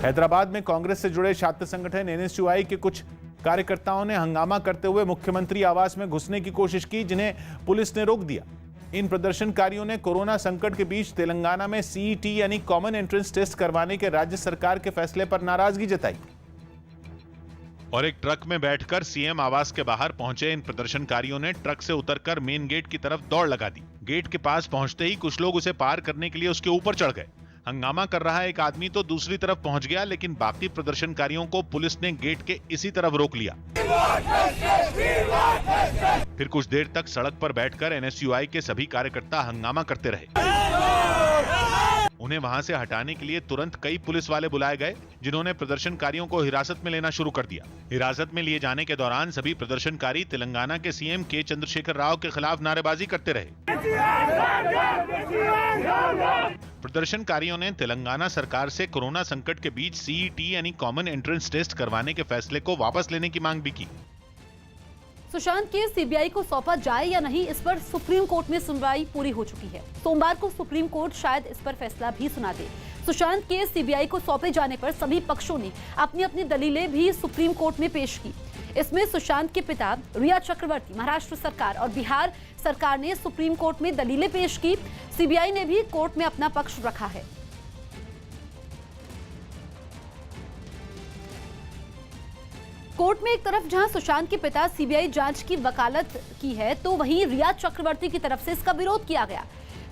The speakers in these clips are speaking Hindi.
हैदराबाद में कांग्रेस से जुड़े छात्र संगठन एनएसयूआई के कुछ कार्यकर्ताओं ने हंगामा करते हुए मुख्यमंत्री आवास में घुसने की कोशिश की, जिन्हें पुलिस ने रोक दिया। इन प्रदर्शनकारियों ने कोरोना संकट के बीच तेलंगाना में सीईटी यानी कॉमन एंट्रेंस टेस्ट करवाने के राज्य सरकार के फैसले पर नाराजगी जताई और एक ट्रक में बैठकर सीएम आवास के बाहर पहुंचे इन प्रदर्शनकारियों ने ट्रक से उतरकर मेन गेट की तरफ दौड़ लगा दी। गेट के पास पहुंचते ही कुछ लोग उसे पार करने के लिए उसके ऊपर चढ़ गए। हंगामा कर रहा एक आदमी तो दूसरी तरफ पहुंच गया, लेकिन बाकी प्रदर्शनकारियों को पुलिस ने गेट के इसी तरफ रोक लिया। फिर कुछ देर तक सड़क पर बैठकर एनएसयूआई के सभी कार्यकर्ता हंगामा करते रहे। उन्हें वहां से हटाने के लिए तुरंत कई पुलिस वाले बुलाए गए, जिन्होंने प्रदर्शनकारियों को हिरासत में लेना शुरू कर दिया। हिरासत में लिए जाने के दौरान सभी प्रदर्शनकारी तेलंगाना के सीएम के चंद्रशेखर राव के खिलाफ नारेबाजी करते रहे। प्रदर्शनकारियों ने तेलंगाना सरकार से कोरोना संकट के बीच सीईटी यानी कॉमन एंट्रेंस टेस्ट करवाने के फैसले को वापस लेने की मांग भी की। सुशांत केस सीबीआई को सौंपा जाए या नहीं, इस पर सुप्रीम कोर्ट में सुनवाई पूरी हो चुकी है। सोमवार को सुप्रीम कोर्ट शायद इस पर फैसला भी सुना दे। सुशांत केस सीबीआई को सौंपे जाने पर सभी पक्षों ने अपनी अपनी दलीलें भी सुप्रीम कोर्ट में पेश की। इसमें सुशांत के पिता रिया चक्रवर्ती, महाराष्ट्र सरकार और बिहार सरकार ने सुप्रीम कोर्ट में दलीलें पेश की। सीबीआई ने भी कोर्ट में अपना पक्ष रखा है। कोर्ट में एक तरफ जहां सुशांत के पिता सीबीआई जांच की वकालत की है, तो वहीं रिया चक्रवर्ती की तरफ से इसका विरोध किया गया।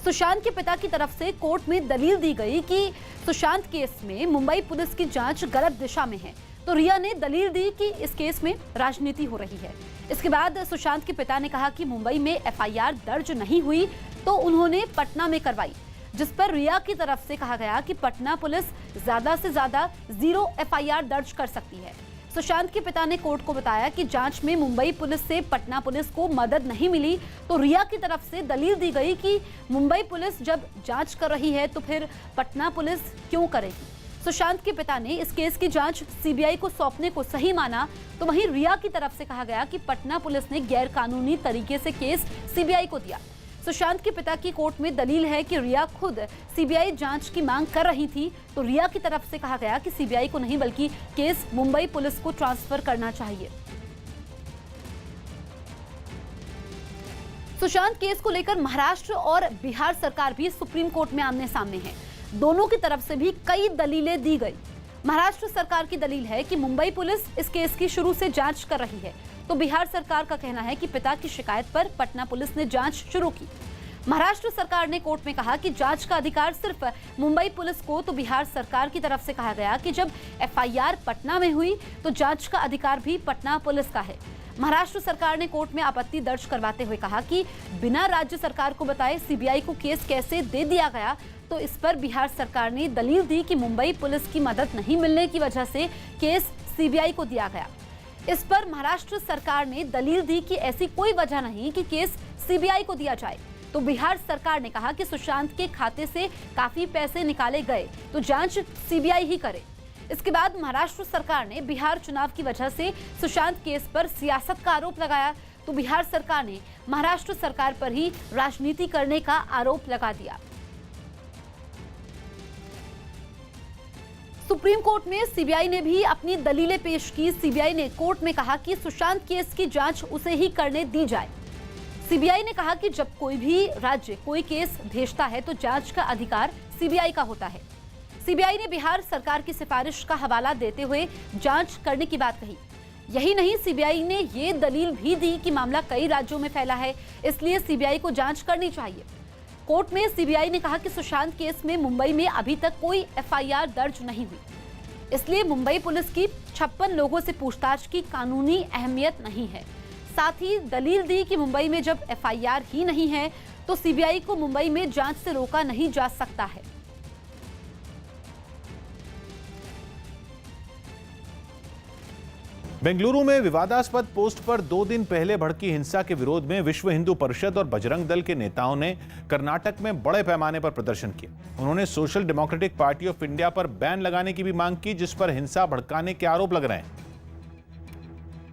सुशांत के पिता की तरफ से कोर्ट में दलील दी गई कि सुशांत केस में मुंबई पुलिस की जांच गलत दिशा में है, तो रिया ने दलील दी कि इस केस में राजनीति हो रही है। इसके बाद सुशांत के पिता ने कहा कि मुंबई में एफआईआर दर्ज नहीं हुई, तो उन्होंने पटना में करवाई, जिस पर रिया की तरफ से कहा गया कि पटना पुलिस ज्यादा से ज्यादा 0 एफआईआर दर्ज कर सकती है। सुशांत के पिता ने कोर्ट को बताया कि जांच में मुंबई पुलिस से पटना पुलिस को मदद नहीं मिली, तो रिया की तरफ से दलील दी गई कि मुंबई पुलिस जब जांच कर रही है तो फिर पटना पुलिस क्यों करेगी। सुशांत के पिता ने इस केस की जांच सीबीआई को सौंपने को सही माना, तो वहीं रिया की तरफ से कहा गया कि पटना पुलिस ने गैरकानूनी तरीके से केस सीबीआई को दिया। सुशांत के पिता की कोर्ट में दलील है कि रिया खुद सीबीआई जांच की मांग कर रही थी, तो रिया की तरफ से कहा गया कि सीबीआई को नहीं बल्कि केस मुंबई पुलिस को ट्रांसफर करना चाहिए। सुशांत केस को लेकर महाराष्ट्र और बिहार सरकार भी सुप्रीम कोर्ट में आमने सामने है। दोनों की तरफ से भी कई दलीलें दी गई। महाराष्ट्र सरकार की दलील है कि मुंबई पुलिस इस केस की शुरू से जांच कर रही है, तो बिहार सरकार का कहना है कि पिता की शिकायत पर पटना पुलिस ने जांच शुरू की। महाराष्ट्र सरकार ने कोर्ट में कहा कि जांच का अधिकार सिर्फ मुंबई पुलिस को, तो बिहार सरकार की तरफ से कहा गया कि जब एफआईआर पटना में हुई तो जांच का अधिकार भी पटना पुलिस का है। महाराष्ट्र सरकार ने कोर्ट में आपत्ति दर्ज करवाते हुए कहा कि बिना राज्य सरकार को बताए सीबीआई को केस कैसे दे दिया गया, तो इस पर बिहार सरकार ने दलील दी कि मुंबई पुलिस की मदद नहीं मिलने की वजह से केस सीबीआई को दिया गया। इस पर महाराष्ट्र सरकार ने दलील दी कि ऐसी कोई वजह नहीं कि केस सीबीआई को दिया जाए, तो बिहार सरकार ने कहा कि सुशांत के खाते से काफी पैसे निकाले गए, तो जांच सीबीआई ही करे। इसके बाद महाराष्ट्र सरकार ने बिहार चुनाव की वजह से सुशांत केस पर सियासत का आरोप लगाया, तो बिहार सरकार ने महाराष्ट्र सरकार पर ही राजनीति करने का आरोप लगा दिया। सुप्रीम कोर्ट में सीबीआई ने भी अपनी दलीलें पेश की। सीबीआई ने कोर्ट में कहा कि सुशांत केस की जांच उसे ही करने दी जाए। सीबीआई ने कहा कि जब कोई भी राज्य कोई केस भेजता है तो जांच का अधिकार सीबीआई का होता है। सीबीआई ने बिहार सरकार की सिफारिश का हवाला देते हुए जांच करने की बात कही। यही नहीं, सीबीआई ने ये दलील भी दी कि मामला कई राज्यों में फैला है, इसलिए सीबीआई को जांच करनी चाहिए। कोर्ट में सीबीआई ने कहा कि सुशांत केस में मुंबई में अभी तक कोई एफआईआर दर्ज नहीं हुई, इसलिए मुंबई पुलिस की 56 लोगों से पूछताछ की कानूनी अहमियत नहीं है। साथ ही दलील दी कि मुंबई में जब एफआईआर ही नहीं है तो सीबीआई को मुंबई में जांच से रोका नहीं जा सकता है। बेंगलुरु में विवादास्पद पोस्ट पर 2 दिन पहले भड़की हिंसा के विरोध में विश्व हिंदू परिषद और बजरंग दल के नेताओं ने कर्नाटक में बड़े पैमाने पर प्रदर्शन किया। उन्होंने social democratic party of India पर बैन लगाने की भी मांग की, जिस पर हिंसा भड़काने के आरोप लग रहे हैं,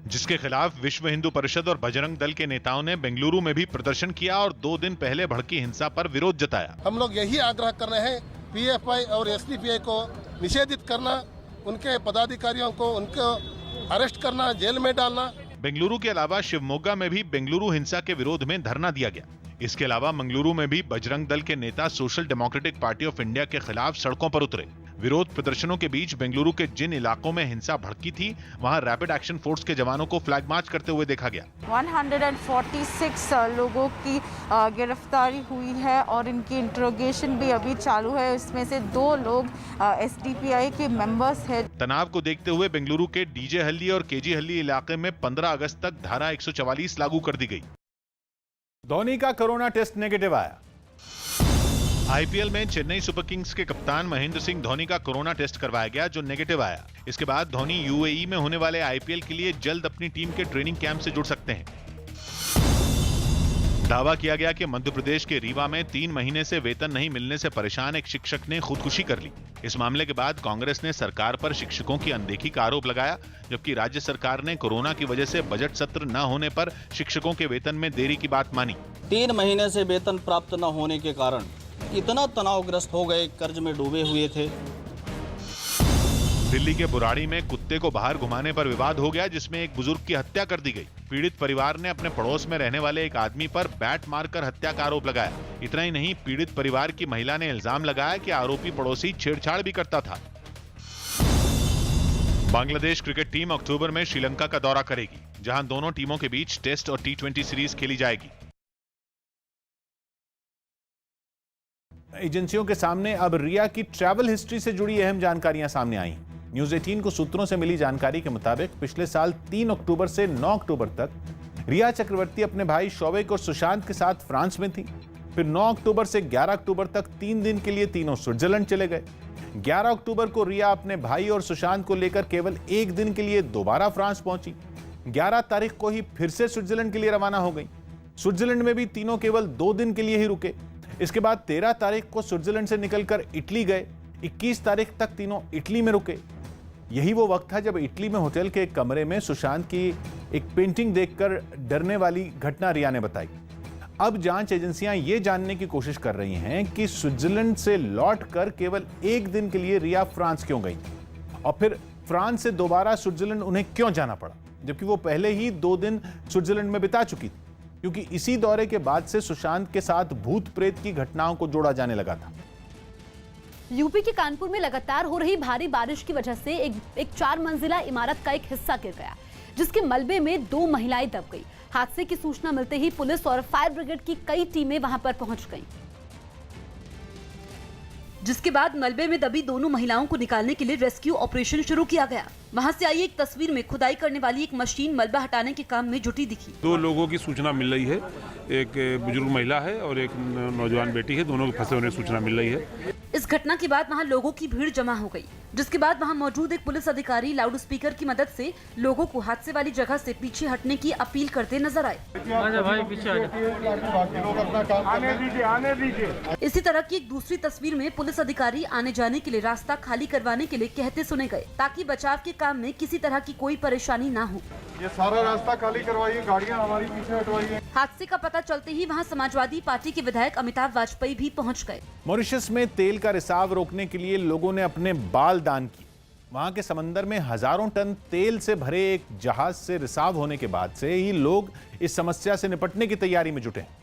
जिसके खिलाफ विश्व हिंदू परिषद और बजरंग दल के नेताओं ने बेंगलुरु में भी प्रदर्शन किया और 2 दिन पहले भड़की हिंसा पर विरोध जताया। हम लोग यही आग्रह कर रहे हैं, पीएफआई और एसडीपीआई को निषेधित करना उनके पदाधिकारियों को उनको अरेस्ट करना, जेल में डालना। बेंगलुरु के अलावा शिवमोगा में भी बेंगलुरु हिंसा के विरोध में धरना दिया गया। इसके अलावा मंगलुरु में भी बजरंग दल के नेता social democratic party of India के खिलाफ सड़कों पर उतरे। विरोध प्रदर्शनों के बीच बेंगलुरु के जिन इलाकों में हिंसा भड़की थी, वहां रैपिड एक्शन फोर्स के जवानों को फ्लैग मार्च करते हुए देखा गया। 146 लोगों की गिरफ्तारी हुई है और इनकी इंट्रोगेशन भी अभी चालू है। इसमें से 2 लोग एसडीपीआई के मेंबर्स हैं। तनाव को देखते हुए बेंगलुरु के डीजे हल्ली और केजी हल्ली इलाके में 15 अगस्त तक धारा 144 लागू कर दी गई। धोनी का कोरोना टेस्ट नेगेटिव आया। आईपीएल में चेन्नई सुपर किंग्स के कप्तान महेंद्र सिंह धोनी का कोरोना टेस्ट करवाया गया, जो नेगेटिव आया। इसके बाद धोनी यूएई में होने वाले आईपीएल के लिए जल्द अपनी टीम के ट्रेनिंग कैंप से जुड़ सकते हैं। दावा किया गया कि मध्य प्रदेश के रीवा में 3 महीने से वेतन नहीं मिलने से परेशान एक शिक्षक ने खुदकुशी कर ली। इस मामले के बाद कांग्रेस ने सरकार पर शिक्षकों की अनदेखी का आरोप लगाया, जबकि राज्य सरकार ने कोरोना की वजह से बजट सत्र न होने पर शिक्षकों के वेतन में देरी की बात मानी। 3 महीने से वेतन प्राप्त न होने के कारण इतना तनावग्रस्त हो गए, कर्ज में डूबे हुए थे। दिल्ली के बुराड़ी में कुत्ते को बाहर घुमाने पर विवाद हो गया, जिसमें एक बुजुर्ग की हत्या कर दी गई। पीड़ित परिवार ने अपने पड़ोस में रहने वाले एक आदमी पर बैट मारकर हत्या का आरोप लगाया। इतना ही नहीं, पीड़ित परिवार की महिला ने इल्जाम लगाया कि आरोपी पड़ोसी छेड़छाड़ भी करता था। बांग्लादेश क्रिकेट टीम अक्टूबर में श्रीलंका का दौरा करेगी, जहां दोनों टीमों के बीच टेस्ट और T20 सीरीज खेली जाएगी। एजेंसियों के सामने अब रिया की ट्रैवल हिस्ट्री से जुड़ी अहम जानकारियां सामने आई। न्यूज 18 को सूत्रों से मिली जानकारी के मुताबिक पिछले साल 3 अक्टूबर से 9 अक्टूबर तक रिया चक्रवर्ती अपने भाई शौविक और सुशांत के साथ फ्रांस में थी। फिर 9 अक्टूबर से 11 अक्टूबर तक 3 दिन के लिए तीनों स्विट्जरलैंड चले गए। 11 अक्टूबर को रिया अपने भाई और सुशांत को लेकर केवल 1 दिन के लिए दोबारा फ्रांस पहुंची। 11 तारीख को ही फिर से स्विट्जरलैंड के लिए रवाना हो गई। स्विट्जरलैंड में भी तीनों केवल 2 दिन के लिए ही रुके। इसके बाद 13 तारीख को स्विट्जरलैंड से निकलकर इटली गए। 21 तारीख तक तीनों इटली में रुके। यही वो वक्त था जब इटली में होटल के एक कमरे में सुशांत की एक पेंटिंग देखकर डरने वाली घटना रिया ने बताई। अब जांच एजेंसियां ये जानने की कोशिश कर रही हैं कि स्विट्जरलैंड से लौटकर केवल 1 दिन के लिए रिया फ्रांस क्यों गई और फिर फ्रांस से दोबारा स्विट्जरलैंड उन्हें क्यों जाना पड़ा, जबकि वो पहले ही 2 दिन स्विट्जरलैंड में बिता चुकी थी, क्योंकि इसी दौरे के बाद से सुशांत के साथ भूत प्रेत की घटनाओं को जोड़ा जाने लगा था। यूपी के कानपुर में लगातार हो रही भारी बारिश की वजह से एक 4 मंजिला इमारत का एक हिस्सा गिर गया, जिसके मलबे में 2 महिलाएं दब गई। हादसे की सूचना मिलते ही पुलिस और फायर ब्रिगेड की कई टीमें वहां पर पहुंच गईं, जिसके बाद मलबे में दबी दोनों महिलाओं को निकालने के लिए रेस्क्यू ऑपरेशन शुरू किया गया। वहां से आई एक तस्वीर में खुदाई करने वाली एक मशीन मलबा हटाने के काम में जुटी दिखी। 2 लोगों की सूचना मिल रही है, एक बुजुर्ग महिला है और एक नौजवान बेटी है, दोनों के फंसे होने की सूचना मिल रही है। इस घटना के बाद वहां लोगों की भीड़ जमा हो गई, जिसके बाद वहां मौजूद एक पुलिस अधिकारी लाउड स्पीकर की मदद से लोगों को हादसे वाली जगह से पीछे हटने की अपील करते नजर आए। इसी तरह की एक दूसरी तस्वीर में पुलिस अधिकारी आने जाने के लिए रास्ता खाली करवाने के लिए कहते सुने गए, ताकि बचाव के काम में किसी तरह की कोई परेशानी ना हो। ये सारा रास्ता खाली करवाइए, गाड़ियां हमारी पीछे हटवाइए। हादसे का पता चलते ही वहां समाजवादी पार्टी के विधायक अमिताभ वाजपेयी भी पहुंच गए। मॉरिशस में तेल का रिसाव रोकने के लिए लोगों ने अपने बाल दान किए। वहां के समंदर में हजारों टन तेल से भरे एक जहाज से रिसाव होने के बाद से ही लोग इस समस्या से निपटने की तैयारी में जुटे हैं।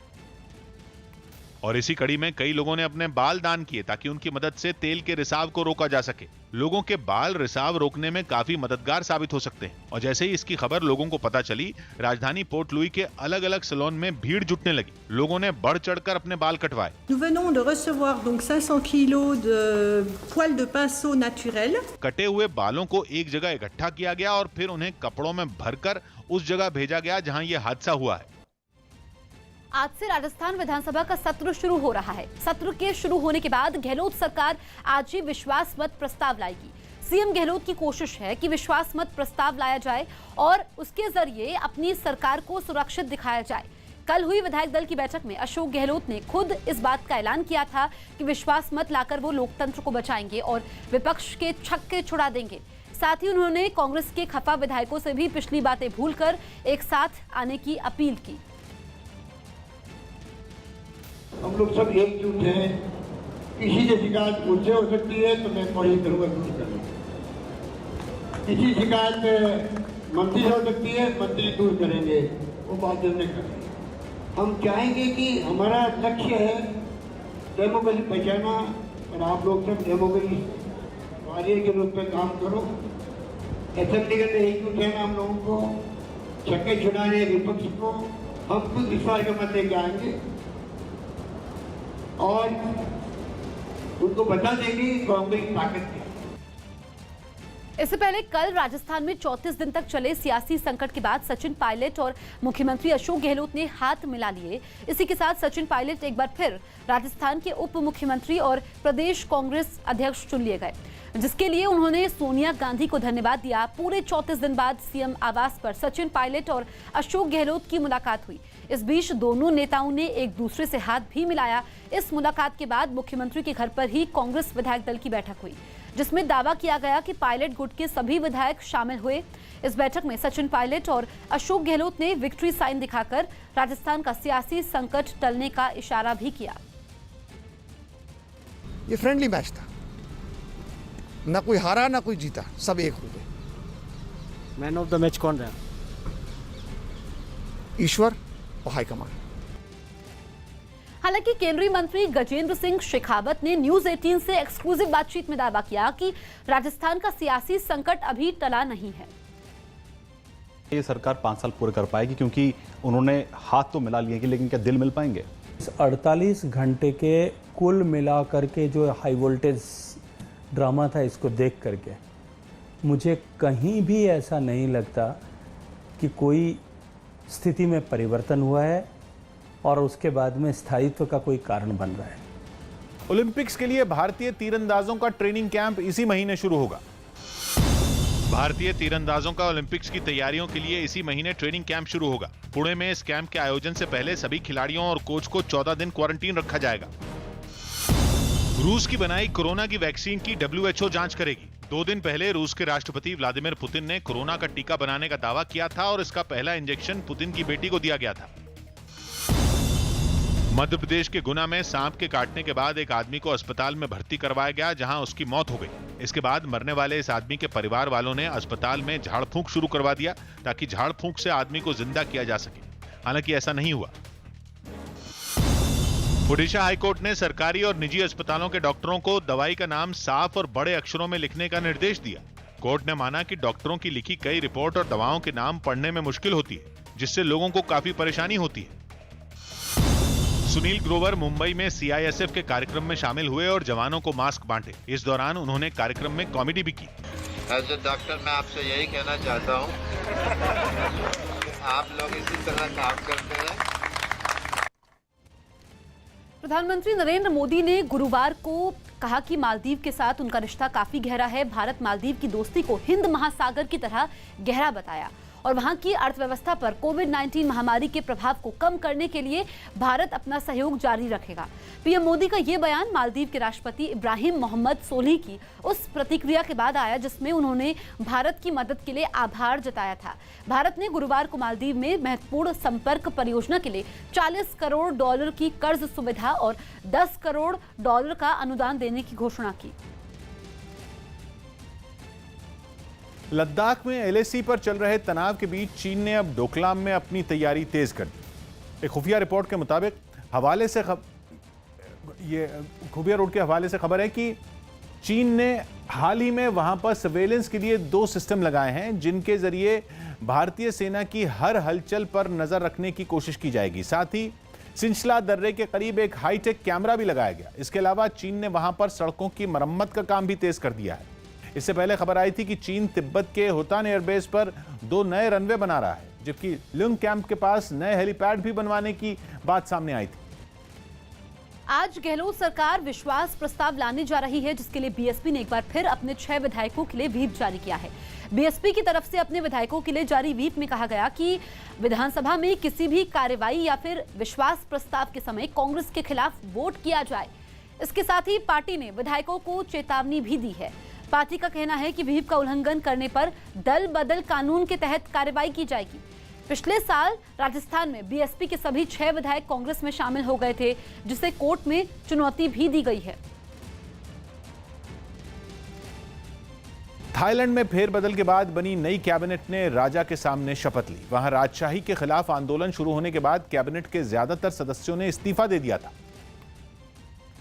और इसी कड़ी में कई लोगों ने अपने बाल दान किए ताकि उनकी मदद से तेल के रिसाव को रोका जा सके। लोगों के बाल रिसाव रोकने में काफी मददगार साबित हो सकते हैं। और जैसे ही इसकी खबर लोगों को पता चली, राजधानी पोर्ट लुई के अलग अलग सैलून में भीड़ जुटने लगी। लोगों ने बढ़ चढ़कर अपने बाल कटवाए। Nous venons de recevoir donc 500 kilos de poils de pinceau naturels. कटे हुए बालों को एक जगह इकट्ठा किया गया और फिर उन्हें कपड़ों में भरकर उस जगह भेजा गया जहां ये हादसा हुआ है। आज से राजस्थान विधानसभा का सत्र शुरू हो रहा है। सत्र के शुरू होने के बाद गहलोत सरकार आज ही विश्वास मत प्रस्ताव लाएगी। सीएम गहलोत की कोशिश है कि विश्वास मत प्रस्ताव लाया जाए और उसके जरिए अपनी सरकार को सुरक्षित दिखाया जाए। कल हुई विधायक दल की बैठक में अशोक गहलोत ने खुद इस बात का ऐलान किया था कि विश्वास मत लाकर वो लोकतंत्र को बचाएंगे और विपक्ष के छक्के छुड़ा देंगे। साथ ही उन्होंने कांग्रेस के खफा विधायकों से भी पिछली बातें भूलकर एक साथ आने की अपील की। हम लोग सब एकजुट हैं। किसी से शिकायत मुझसे हो सकती है तो मैं कोशिश करूंगा कुछ करने। किसी शिकायत मंत्री से हो सकती है, मंत्री दूर करेंगे, वो बात हमने करेंगे। हम चाहेंगे कि हमारा लक्ष्य है डेमोक्रेसी बचाना, और आप लोग सब डेमोक्रेसी वॉरियर के रूप में काम करो। असेंबली के अंदर एक उठाना हम लोगों को, छक्के छुड़ाने विपक्ष को हम खुद विश्वास के मत लेके आएंगे और उनको बता देंगे कांग्रेस की ताकत क्या है। इससे पहले कल राजस्थान में 34 दिन तक चले सियासी संकट के बाद सचिन पायलट और मुख्यमंत्री अशोक गहलोत ने हाथ मिला लिए। इसी के साथ सचिन पायलट एक बार फिर राजस्थान के उप मुख्यमंत्री और प्रदेश कांग्रेस अध्यक्ष चुन लिए गए, जिसके लिए उन्होंने सोनिया गांधी को धन्यवाद दिया। पूरे 34 दिन बाद सीएम आवास पर सचिन पायलट और अशोक गहलोत की मुलाकात हुई। इस बीच दोनों नेताओं ने एक दूसरे से हाथ भी मिलाया। इस मुलाकात के बाद मुख्यमंत्री के घर पर ही कांग्रेस विधायक दल की बैठक हुई, जिसमें दावा किया गया कि पायलट गुट के सभी विधायक शामिल हुए। इस बैठक में सचिन पायलट और अशोक गहलोत ने विक्ट्री साइन दिखाकर राजस्थान का सियासी संकट टलने का इशारा भी किया। ये फ्रेंडली मैच था, ना कोई हारा ना कोई जीता, सब एक हो गए। मैन ऑफ द मैच कौन रहा? ईश्वर और हाईकमान। हालांकि केंद्रीय मंत्री गजेंद्र सिंह शेखावत ने न्यूज 18 से एक्सक्लूसिव बातचीत में दावा किया कि राजस्थान का सियासी संकट अभी टला नहीं है। ये सरकार 5 साल पूरे कर पाएगी, क्योंकि उन्होंने हाथ तो मिला लिए, लेकिन क्या दिल मिल पाएंगे? 48 घंटे के कुल मिला करके जो हाई वोल्टेज ड्रामा था, इसको देख करके मुझे कहीं भी ऐसा नहीं लगता कि कोई स्थिति में परिवर्तन हुआ है और उसके बाद में स्थायित्व का कोई कारण बन रहा है। ओलंपिक्स के लिए भारतीय तीरंदाजों का ट्रेनिंग कैंप इसी महीने शुरू होगा। भारतीय तीरंदाजों का ओलंपिक्स की तैयारियों के लिए इसी महीने ट्रेनिंग कैंप शुरू होगा। पुणे में इस कैंप के आयोजन से पहले सभी खिलाड़ियों और कोच को 14 दिन क्वारंटीन रखा जाएगा। रूस की बनाई कोरोना की वैक्सीन की WHO जांच करेगी। 2 दिन पहले रूस के राष्ट्रपति व्लादिमीर पुतिन ने कोरोना का टीका बनाने का दावा किया था और इसका पहला इंजेक्शन पुतिन की बेटी को दिया गया था। मध्य प्रदेश के गुना में सांप के काटने के बाद एक आदमी को अस्पताल में भर्ती करवाया गया, जहां उसकी मौत हो गई। इसके बाद मरने वाले इस आदमी के परिवार वालों ने अस्पताल में झाड़ फूंक शुरू करवा दिया, ताकि झाड़ फूंक से आदमी को जिंदा किया जा सके। हालांकि ऐसा नहीं हुआ। ओडिशा हाईकोर्ट ने सरकारी और निजी अस्पतालों के डॉक्टरों को दवाई का नाम साफ और बड़े अक्षरों में लिखने का निर्देश दिया। कोर्ट ने माना कि डॉक्टरों की लिखी कई रिपोर्ट और दवाओं के नाम पढ़ने में मुश्किल होती है, जिससे लोगों को काफी परेशानी होती है। सुनील ग्रोवर मुंबई में CISF के कार्यक्रम में शामिल हुए और जवानों को मास्क बांटे। इस दौरान उन्होंने कार्यक्रम में कॉमेडी भी की। एज ए डॉक्टर मैं आपसे यही कहना चाहता हूँ, आप लोग इसी तरह काम करते हैं। प्रधानमंत्री नरेंद्र मोदी ने गुरुवार को कहा कि मालदीव के साथ उनका रिश्ता काफी गहरा है। भारत मालदीव की दोस्ती को हिंद महासागर की तरह गहरा बताया और वहां की अर्थव्यवस्था पर कोविड-19 महामारी के प्रभाव को कम करने के लिए भारत अपना सहयोग जारी रखेगा। पीएम मोदी का ये बयान मालदीव के राष्ट्रपति इब्राहिम मोहम्मद सोलिह की उस प्रतिक्रिया के बाद आया, जिसमें उन्होंने भारत की मदद के लिए आभार जताया था। भारत ने गुरुवार को मालदीव में महत्वपूर्ण संपर्क परियोजना के लिए $40 करोड़ की कर्ज सुविधा और $10 करोड़ का अनुदान देने की घोषणा की। लद्दाख में LAC पर चल रहे तनाव के बीच चीन ने अब डोकलाम में अपनी तैयारी तेज कर दी। एक खुफिया रिपोर्ट के मुताबिक खुफिया रोड के हवाले से खबर है कि चीन ने हाल ही में वहां पर सर्वेलेंस के लिए 2 सिस्टम लगाए हैं, जिनके जरिए भारतीय सेना की हर हलचल पर नजर रखने की कोशिश की जाएगी। साथ ही सिंचला दर्रे के करीब एक हाईटेक कैमरा भी लगाया गया। इसके अलावा चीन ने वहां पर सड़कों की मरम्मत का काम भी तेज कर दिया है। इससे पहले खबर आई थी कि चीन तिब्बत के होतान एयरबेस पर 2 नए रनवे बना रहा है, जबकि लुंग कैंप के पास नए हेलीपैड भी बनवाने की बात सामने आई थी। आज गहलोत सरकार विश्वास प्रस्ताव लाने जा रही है, जिसके लिए बीएसपी ने एक बार फिर अपने 6 विधायकों के लिए व्हीप जारी किया है। बीएसपी की तरफ से अपने विधायकों के लिए जारी व्हीप में कहा गया कि विधानसभा में किसी भी कार्रवाई या फिर विश्वास प्रस्ताव के समय कांग्रेस के खिलाफ वोट किया जाए। इसके साथ ही पार्टी ने विधायकों को चेतावनी भी दी है। पार्टी का कहना है कि व्हीप का उल्लंघन करने पर दल बदल कानून के तहत कार्रवाई की जाएगी। पिछले साल राजस्थान में बीएसपी के सभी 6 विधायक कांग्रेस में शामिल हो गए थे, जिसे कोर्ट में चुनौती भी दी गई है। थाईलैंड में फेरबदल के बाद बनी नई कैबिनेट ने राजा के सामने शपथ ली। वहां राजशाही के खिलाफ आंदोलन शुरू होने के बाद कैबिनेट के ज्यादातर सदस्यों ने इस्तीफा दे दिया था,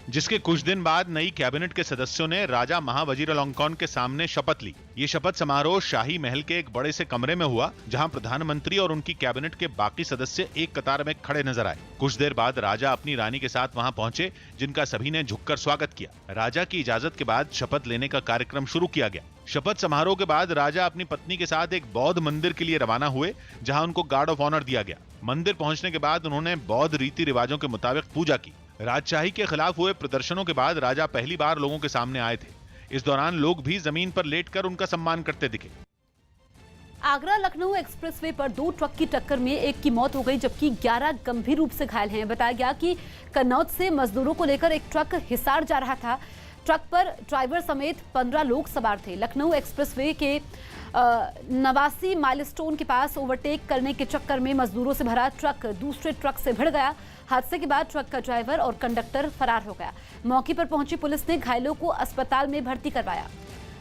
जिसके कुछ दिन बाद नई कैबिनेट के सदस्यों ने राजा महावजीरलोंगकोर्न के सामने शपथ ली। ये शपथ समारोह शाही महल के एक बड़े से कमरे में हुआ, जहां प्रधानमंत्री और उनकी कैबिनेट के बाकी सदस्य एक कतार में खड़े नजर आए। कुछ देर बाद राजा अपनी रानी के साथ वहां पहुंचे, जिनका सभी ने झुककर स्वागत किया। राजा की इजाजत के बाद शपथ लेने का कार्यक्रम शुरू किया गया। शपथ समारोह के बाद राजा अपनी पत्नी के साथ एक बौद्ध मंदिर के लिए रवाना हुए, जहां उनको गार्ड ऑफ ऑनर दिया गया। मंदिर पहुंचने के बाद उन्होंने बौद्ध रीति रिवाजों के मुताबिक पूजा की। राजशाही के खिलाफ हुए प्रदर्शनों के बाद राजा पहली बार लोगों के सामने आए थे। इस दौरान लोग भी जमीन पर लेटकर उनका सम्मान करते दिखे। आगरा लखनऊ एक्सप्रेसवे पर 2 ट्रक की टक्कर में एक की मौत हो गई, जबकि 11 गंभीर रूप से घायल हैं। बताया गया कि कन्नौज से मजदूरों को लेकर एक ट्रक हिसार जा रहा था। ट्रक पर ड्राइवर समेत 15 लोग सवार थे। लखनऊ एक्सप्रेसवे के 89 माइलस्टोन के पास ओवरटेक करने के चक्कर में मजदूरों से भरा ट्रक दूसरे ट्रक से भिड़ गया। हादसे के बाद ट्रक का ड्राइवर और कंडक्टर फरार हो गया। मौके पर पहुंची पुलिस ने घायलों को अस्पताल में भर्ती करवाया।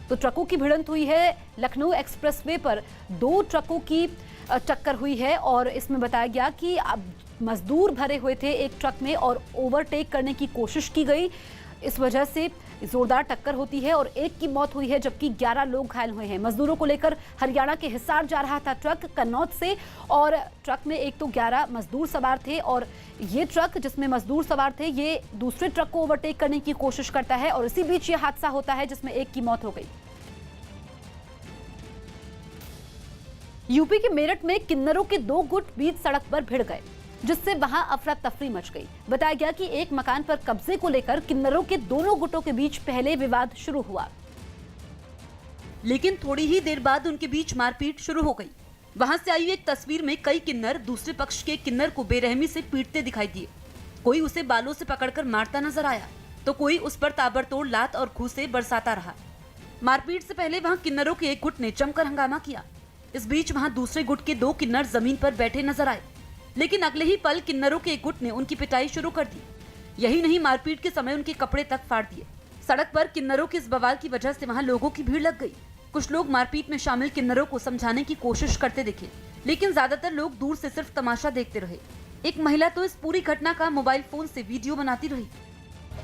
तो ट्रकों की भिड़ंत हुई है। लखनऊ एक्सप्रेसवे पर 2 ट्रकों की टक्कर हुई है और इसमें बताया गया कि अब मजदूर भरे हुए थे एक ट्रक में और ओवरटेक करने की कोशिश की गई। इस वजह से जोरदार टक्कर होती है और एक की मौत हुई है, जबकि 11 लोग घायल हुए हैं। मजदूरों को लेकर हरियाणा के हिसार जा रहा था ट्रक कन्नौज से, और ट्रक में एक तो 11 मजदूर सवार थे और ये ट्रक जिसमें मजदूर सवार थे ये दूसरे ट्रक को ओवरटेक करने की कोशिश करता है और इसी बीच ये हादसा होता है जिसमें एक की मौत हो गई। यूपी के मेरठ में किन्नरों के 2 गुट बीच सड़क पर भिड़ गए, जिससे वहां अफरा तफरी मच गई। बताया गया कि एक मकान पर कब्जे को लेकर किन्नरों के दोनों गुटों के बीच पहले विवाद शुरू हुआ, लेकिन थोड़ी ही देर बाद उनके बीच मारपीट शुरू हो गई। वहां से आई एक तस्वीर में कई किन्नर दूसरे पक्ष के किन्नर को बेरहमी से पीटते दिखाई दिए। कोई उसे बालों से पकड़कर मारता नजर आया तो कोई उस पर ताबड़तोड़ लात और घूंसे बरसाता रहा। मारपीट से पहले वहां किन्नरों के एक गुट ने जमकर हंगामा किया। इस बीच वहां दूसरे गुट के 2 किन्नर जमीन पर बैठे नजर आए, लेकिन अगले ही पल किन्नरों के एक गुट ने उनकी पिटाई शुरू कर दी। यही नहीं, मारपीट के समय उनके कपड़े तक फाड़ दिए। सड़क पर किन्नरों के इस बवाल की वजह से वहां लोगों की भीड़ लग गई। कुछ लोग मारपीट में शामिल किन्नरों को समझाने की कोशिश करते दिखे, लेकिन ज्यादातर लोग दूर से सिर्फ तमाशा देखते रहे। एक महिला तो इस पूरी घटना का मोबाइल फोन से वीडियो बनाती रही।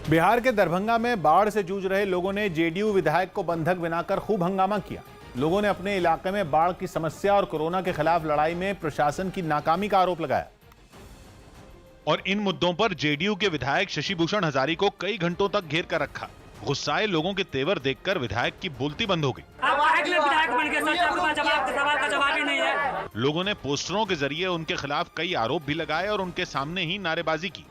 बिहार के दरभंगा में बाढ़ से जूझ रहे लोगों ने जेडीयू विधायक को बंधक बनाकर खूब हंगामा किया। लोगों ने अपने इलाके में बाढ़ की समस्या और कोरोना के खिलाफ लड़ाई में प्रशासन की नाकामी का आरोप लगाया। और इन मुद्दों पर जेडीयू के विधायक शशि भूषण हजारी को कई घंटों तक घेर कर रखा। गुस्साए लोगों के तेवर देखकर विधायक की बोलती बंद हो गई। जवाब ही नहीं है। लोगों ने पोस्टरों के जरिए उनके खिलाफ कई आरोप भी लगाए और उनके सामने ही नारेबाजी की।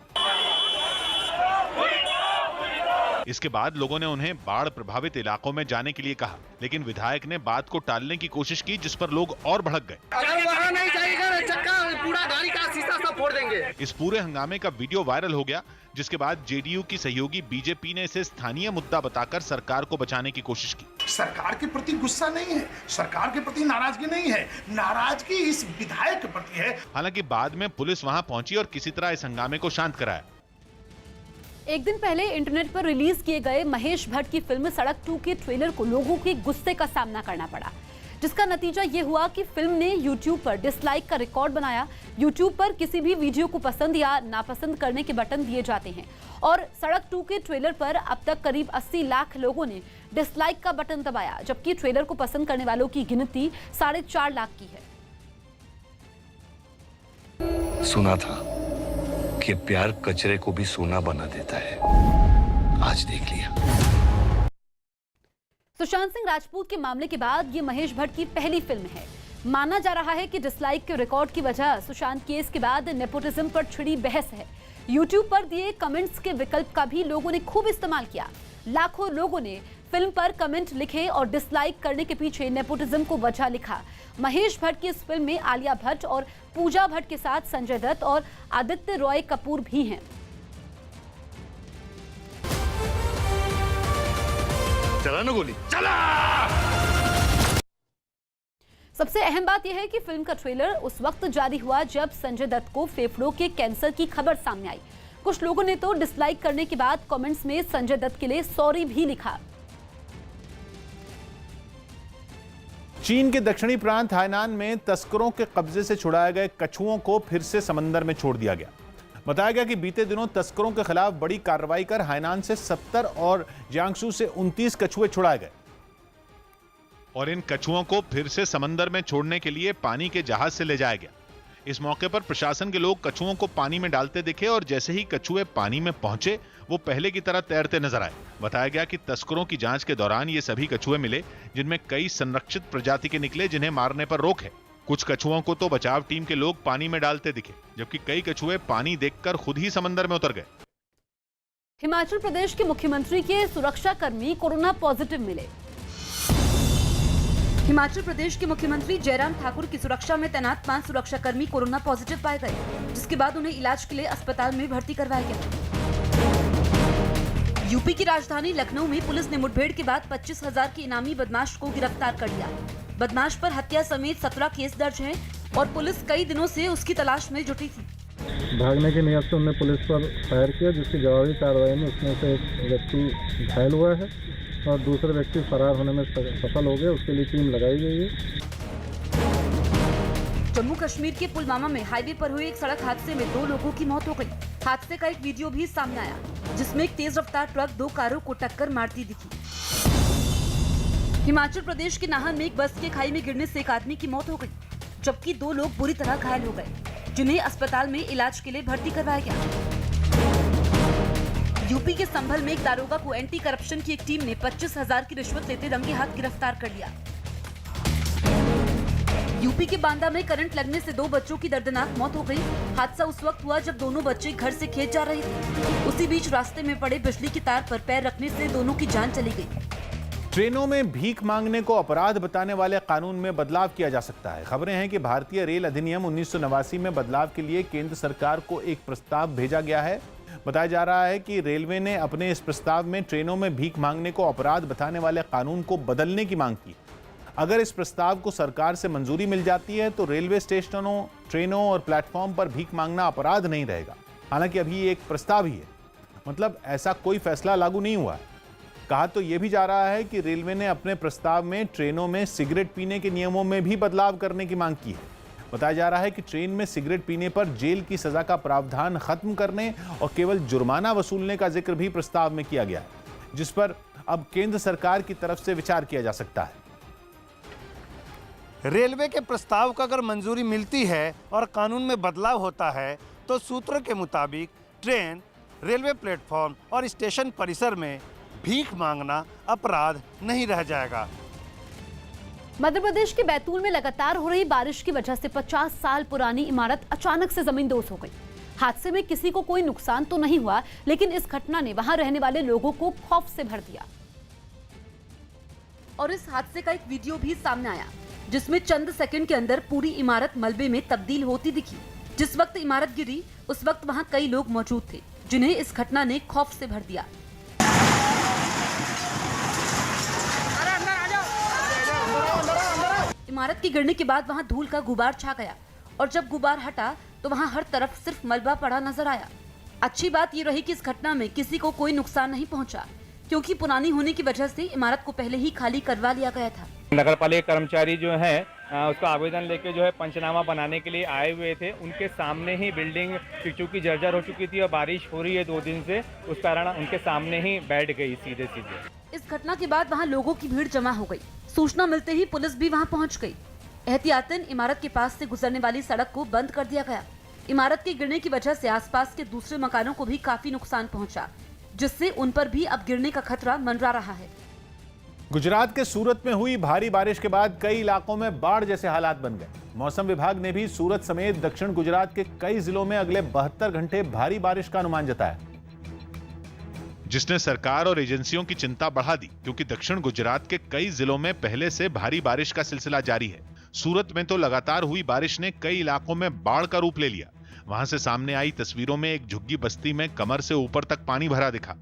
इसके बाद लोगों ने उन्हें बाढ़ प्रभावित इलाकों में जाने के लिए कहा, लेकिन विधायक ने बात को टालने की कोशिश की, जिस पर लोग और भड़क गए। नहीं जाएगा, पूरा गाड़ी का शीशा सब फोड़ देंगे। इस पूरे हंगामे का वीडियो वायरल हो गया, जिसके बाद जेडीयू की सहयोगी बीजेपी ने इसे स्थानीय मुद्दा बताकर सरकार को बचाने की कोशिश की। सरकार के प्रति गुस्सा नहीं है, सरकार के प्रति नाराजगी नहीं है, नाराजगी इस विधायक के प्रति है। हालांकि बाद में पुलिस वहां पहुंची और किसी तरह इस हंगामे को शांत कराया। एक दिन पहले इंटरनेट पर रिलीज किए गए महेश भट्ट की फिल्म सड़क 2 के ट्रेलर को लोगों के गुस्से का सामना करना पड़ा, जिसका नतीजा ये हुआ कि फिल्म ने YouTube पर डिसलाइक का रिकॉर्ड बनाया। YouTube पर किसी भी वीडियो को पसंद या नापसंद करने के बटन दिए जाते हैं और सड़क 2 के ट्रेलर पर अब तक करीब 80 लाख लोगों ने डिसलाइक का बटन दबाया, जबकि ट्रेलर को पसंद करने वालों की गिनती 4.5 लाख की है। सुना था कि प्यार कचरे को भी सोना बना देता है, आज देख लिया। सुशांत सिंह राजपूत के मामले के बाद ये महेश भट्ट की पहली फिल्म है। माना जा रहा है कि डिसलाइक के रिकॉर्ड की वजह सुशांत केस के बाद नेपोटिज्म पर छिड़ी बहस है। YouTube पर दिए कमेंट्स के विकल्प का भी लोगों ने खूब इस्तेमाल किया। लाखों लोगों ने फिल्म पर कमेंट लिखे और डिसलाइक करने के पीछे नेपोटिज्म को वजह लिखा। महेश भट्ट की इस फिल्म में आलिया भट्ट और पूजा भट्ट के साथ संजय दत्त और आदित्य रॉय कपूर भी हैं। चला ना गोली, चला। सबसे अहम बात यह है कि फिल्म का ट्रेलर उस वक्त जारी हुआ जब संजय दत्त को फेफड़ों के कैंसर की खबर सामने आई। कुछ लोगों ने तो डिसलाइक करने के बाद कमेंट्स में संजय दत्त के लिए सॉरी भी लिखा। चीन के दक्षिणी प्रांत हाइनान में तस्करों के कब्जे से छुड़ाए गए कछुओं को फिर से समंदर में छोड़ दिया गया। बताया गया कि बीते दिनों तस्करों के खिलाफ बड़ी कार्रवाई कर हाइनान से 70 और जियांगसू से 29 कछुए छुड़ाए गए और इन कछुओं को फिर से समंदर में छोड़ने के लिए पानी के जहाज से ले जाया गया। इस मौके पर प्रशासन के लोग कछुओं को पानी में डालते दिखे और जैसे ही कछुए पानी में पहुंचे वो पहले की तरह तैरते नजर आए। बताया गया कि तस्करों की जांच के दौरान ये सभी कछुए मिले जिनमें कई संरक्षित प्रजाति के निकले जिन्हें मारने पर रोक है। कुछ कछुओं को तो बचाव टीम के लोग पानी में डालते दिखे, जबकि कई कछुए पानी देखकर खुद ही समंदर में उतर गए। हिमाचल प्रदेश के मुख्यमंत्री के सुरक्षाकर्मी कोरोना पॉजिटिव मिले। हिमाचल प्रदेश के मुख्यमंत्री जयराम ठाकुर की सुरक्षा में तैनात 5 सुरक्षाकर्मी कोरोना पॉजिटिव पाए गए, जिसके बाद उन्हें इलाज के लिए अस्पताल में भर्ती करवाया गया। यूपी की राजधानी लखनऊ में पुलिस ने मुठभेड़ के बाद 25,000 के इनामी बदमाश को गिरफ्तार कर लिया। बदमाश पर हत्या समेत 17 केस दर्ज हैं और पुलिस कई दिनों से उसकी तलाश में जुटी थी। भागने की नियत से उन्होंने पुलिस पर फायर किया, जिसकी जवाबी कार्रवाई में उसमें से एक व्यक्ति घायल हुआ है और दूसरे व्यक्ति फरार होने में सफल हो गए। उसके लिए टीम लगाई गई है। जम्मू कश्मीर के पुलवामा में हाईवे पर हुए एक सड़क हादसे में 2 लोगों की मौत हो गई। हादसे का एक वीडियो भी सामने आया, जिसमें एक तेज रफ्तार ट्रक 2 कारों को टक्कर मारती दिखी। हिमाचल प्रदेश के नाहन में एक बस के खाई में गिरने से एक आदमी की मौत हो गई, जबकि 2 लोग बुरी तरह घायल हो गए, जिन्हें अस्पताल में इलाज के लिए भर्ती करवाया गया। यूपी के संभल में एक दारोगा को एंटी करप्शन की एक टीम ने 25,000 की रिश्वत लेते रंगे हाथ गिरफ्तार कर लिया। यूपी के बांदा में करंट लगने से 2 बच्चों की दर्दनाक मौत हो गई। हादसा उस वक्त हुआ जब दोनों बच्चे घर से खेत जा रहे थे। उसी बीच रास्ते में पड़े बिजली की तार पर पैर रखने से दोनों की जान चली गई। ट्रेनों में भीख मांगने को अपराध बताने वाले कानून में बदलाव किया जा सकता है। खबरें हैं कि भारतीय रेल अधिनियम 1989 में बदलाव के लिए केंद्र सरकार को एक प्रस्ताव भेजा गया है। बताया जा रहा है कि रेलवे ने अपने इस प्रस्ताव में ट्रेनों में भीख मांगने को अपराध बताने वाले कानून को बदलने की मांग की। अगर इस प्रस्ताव को सरकार से मंजूरी मिल जाती है तो रेलवे स्टेशनों, ट्रेनों और प्लेटफॉर्म पर भीख मांगना अपराध नहीं रहेगा। हालांकि अभी ये एक प्रस्ताव ही है, मतलब ऐसा कोई फैसला लागू नहीं हुआ है। कहा तो यह भी जा रहा है कि रेलवे ने अपने प्रस्ताव में ट्रेनों में सिगरेट पीने के नियमों में भी बदलाव करने की मांग की है। बताया जा रहा है कि ट्रेन में सिगरेट पीने पर जेल की सजा का प्रावधान खत्म करने और केवल जुर्माना वसूलने का जिक्र भी प्रस्ताव में किया गया है, जिस पर अब केंद्र सरकार की तरफ से विचार किया जा सकता है। रेलवे के प्रस्ताव को अगर मंजूरी मिलती है और कानून में बदलाव होता है तो सूत्रों के मुताबिक ट्रेन, रेलवे प्लेटफॉर्म और स्टेशन परिसर में भीख मांगना अपराध नहीं रह जाएगा। मध्य प्रदेश के बैतूल में लगातार हो रही बारिश की वजह से 50 साल पुरानी इमारत अचानक से जमींदोज हो गई। हादसे में किसी को कोई नुकसान तो नहीं हुआ, लेकिन इस घटना ने वहां रहने वाले लोगों को खौफ से भर दिया। और इस हादसे का एक वीडियो भी सामने आया, जिसमें चंद सेकंड के अंदर पूरी इमारत मलबे में तब्दील होती दिखी। जिस वक्त इमारत गिरी उस वक्त वहां कई लोग मौजूद थे, जिन्हें इस घटना ने खौफ से भर दिया। इमारत के गिरने के बाद वहां धूल का गुबार छा गया और जब गुबार हटा तो वहां हर तरफ सिर्फ मलबा पड़ा नजर आया। अच्छी बात ये रही कि इस घटना में किसी को कोई नुकसान नहीं पहुंचा, क्योंकि पुरानी होने की वजह से इमारत को पहले ही खाली करवा लिया गया था। नगर पालिका कर्मचारी जो है उसका आवेदन लेके जो है पंचनामा बनाने के लिए आए हुए थे। उनके सामने ही बिल्डिंग चूंकि जर्जर हो चुकी थी और बारिश हो रही है 2 दिन से, उस कारण उनके सामने ही बैठ गई सीधे सीधे। इस घटना के बाद वहां लोगों की भीड़ जमा हो गई। सूचना मिलते ही पुलिस भी वहां पहुंच गई। एहतियातन इमारत के पास से गुजरने वाली सड़क को बंद कर दिया गया। इमारत के गिरने की वजह से आसपास के दूसरे मकानों को भी काफी नुकसान पहुंचा, जिससे उन पर भी अब गिरने का खतरा मंडरा रहा है। गुजरात के सूरत में हुई भारी बारिश के बाद कई इलाकों में बाढ़ जैसे हालात बन गए। मौसम विभाग ने भी सूरत समेत दक्षिण गुजरात के कई जिलों में अगले 72 घंटे भारी बारिश का अनुमान जताया, जिसने सरकार और एजेंसियों की चिंता बढ़ा दी, क्योंकि दक्षिण गुजरात के कई जिलों में पहले से भारी बारिश का सिलसिला जारी है। सूरत में तो लगातार हुई बारिश ने कई इलाकों में बाढ़ का रूप ले लिया। वहां से सामने आई तस्वीरों में एक झुग्गी बस्ती में कमर से ऊपर तक पानी भरा दिखा।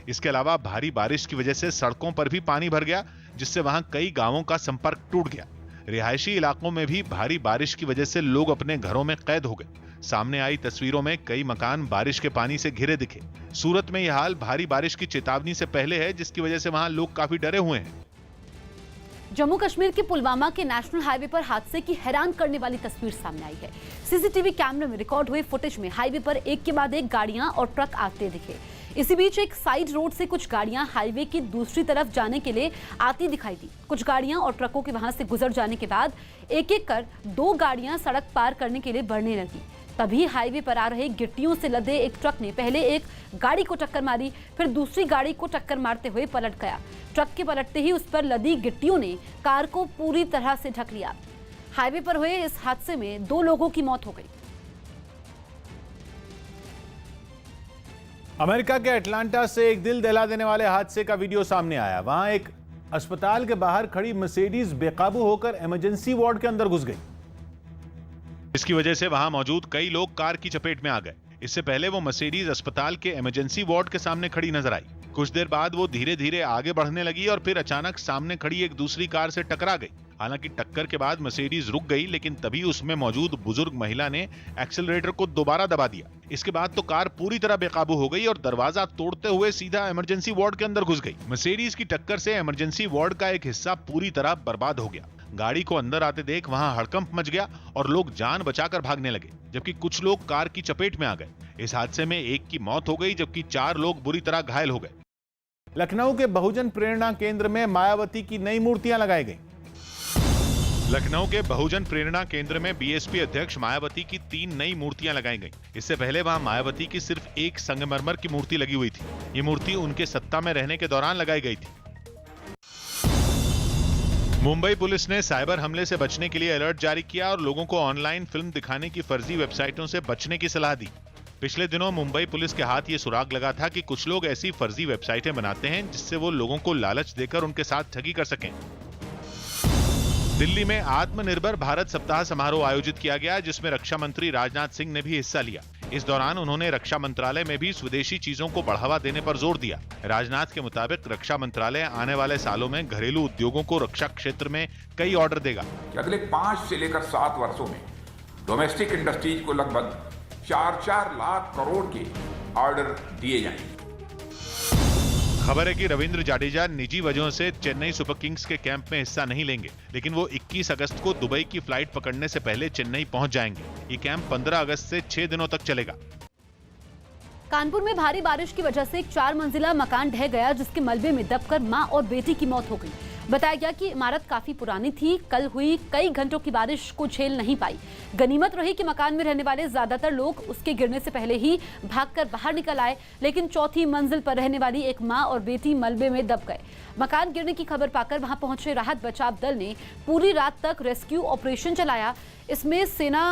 इसके अलावा भारी बारिश की वजह से सड़कों पर भी पानी भर गया, जिससे वहां कई गांवों का संपर्क टूट गया। रिहायशी इलाकों में भी भारी बारिश की वजह से लोग अपने घरों में कैद हो गए। सामने आई तस्वीरों में कई मकान बारिश के पानी से घिरे दिखे। सूरत में यह हाल भारी बारिश की चेतावनी से पहले है, जिसकी वजह से वहां लोग काफी डरे हुए हैं। जम्मू कश्मीर के पुलवामा के नेशनल हाईवे पर हादसे की हैरान करने वाली तस्वीर सामने आई है। सीसीटीवी कैमरे में रिकॉर्ड हुए फुटेज में हाईवे पर एक के बाद एक गाड़ियां और ट्रक आते दिखे। इसी बीच एक साइड रोड से कुछ गाड़ियां हाईवे की दूसरी तरफ जाने के लिए आती दिखाई दी। कुछ गाड़ियां और ट्रकों के वहां से गुजर जाने के बाद एक एक कर 2 गाड़ियां सड़क पार करने के लिए बढ़ने लगी। तभी हाईवे पर आ रहे गिट्टियों से लदे एक ट्रक ने पहले एक गाड़ी को टक्कर मारी, फिर दूसरी गाड़ी को टक्कर मारते हुए पलट गया। ट्रक के पलटते ही उस पर लदी गिट्टियों ने कार को पूरी तरह से ढक लिया। हाईवे पर हुए इस हादसे में 2 लोगों की मौत हो गई। अमेरिका के अटलांटा से एक दिल दहला देने वाले हादसे का वीडियो सामने आया। वहां एक अस्पताल के बाहर खड़ी मर्सिडीज बेकाबू होकर इमरजेंसी वार्ड के अंदर घुस गई। इसकी वजह से वहां मौजूद कई लोग कार की चपेट में आ गए। इससे पहले वो मर्सिडीज अस्पताल के इमरजेंसी वार्ड के सामने खड़ी नजर आई। कुछ देर बाद वो धीरे धीरे आगे बढ़ने लगी और फिर अचानक सामने खड़ी एक दूसरी कार से टकरा गई। हालांकि टक्कर के बाद मर्सिडीज रुक गई, लेकिन तभी उसमें मौजूद बुजुर्ग महिला ने एक्सेलरेटर को दोबारा दबा दिया। इसके बाद तो कार पूरी तरह बेकाबू हो गई और दरवाजा तोड़ते हुए सीधा इमरजेंसी वार्ड के अंदर घुस गई। मर्सिडीज की टक्कर से इमरजेंसी वार्ड का एक हिस्सा पूरी तरह बर्बाद हो गया। गाड़ी को अंदर आते देख वहां हड़कंप मच गया और लोग जान बचाकर भागने लगे, जबकि कुछ लोग कार की चपेट में आ गए। इस हादसे में एक की मौत हो गई, जबकि 4 लोग बुरी तरह घायल हो गए। लखनऊ के बहुजन प्रेरणा केंद्र में मायावती की नई मूर्तियां लगाई गई। लखनऊ के बहुजन प्रेरणा केंद्र में बीएसपी अध्यक्ष मायावती की 3 नई मूर्तियां लगाई गई। इससे पहले वहां मायावती की सिर्फ एक संगमरमर की मूर्ति लगी हुई थी। ये मूर्ति उनके सत्ता में रहने के दौरान लगाई गई थी। मुंबई पुलिस ने साइबर हमले से बचने के लिए अलर्ट जारी किया और लोगों को ऑनलाइन फिल्म दिखाने की फर्जी वेबसाइटों से बचने की सलाह दी। पिछले दिनों मुंबई पुलिस के हाथ ये सुराग लगा था कि कुछ लोग ऐसी फर्जी वेबसाइटें बनाते हैं जिससे वो लोगों को लालच देकर उनके साथ ठगी कर सकें। दिल्ली में आत्मनिर्भर भारत सप्ताह समारोह आयोजित किया गया, जिसमें रक्षा मंत्री राजनाथ सिंह ने भी हिस्सा लिया। इस दौरान उन्होंने रक्षा मंत्रालय में भी स्वदेशी चीजों को बढ़ावा देने पर जोर दिया। राजनाथ के मुताबिक रक्षा मंत्रालय आने वाले सालों में घरेलू उद्योगों को रक्षा क्षेत्र में कई ऑर्डर देगा। अगले 5 से लेकर 7 वर्षों में डोमेस्टिक इंडस्ट्रीज को लगभग 4-4 लाख करोड़ के ऑर्डर दिए जाएंगे। खबर है कि रविंद्र जाडेजा निजी वजहों से चेन्नई सुपर किंग्स के कैंप में हिस्सा नहीं लेंगे, लेकिन वो 21 अगस्त को दुबई की फ्लाइट पकड़ने से पहले चेन्नई पहुंच जाएंगे। ये कैंप 15 अगस्त से 6 दिनों तक चलेगा। कानपुर में भारी बारिश की वजह से एक 4 मंजिला मकान ढह गया, जिसके मलबे में दबकर मां और बेटी की मौत हो गई। बताया गया कि इमारत काफी पुरानी थी। कल हुई कई घंटों की बारिश को झेल नहीं पाई। गनीमत रही कि मकान में रहने वाले ज्यादातर लोग उसके गिरने से पहले ही भागकर बाहर निकल आए, लेकिन 4थी मंजिल पर रहने वाली एक मां और बेटी मलबे में दब गए। मकान गिरने की खबर पाकर वहां पहुंचे राहत बचाव दल ने पूरी रात तक रेस्क्यू ऑपरेशन चलाया। इसमें सेना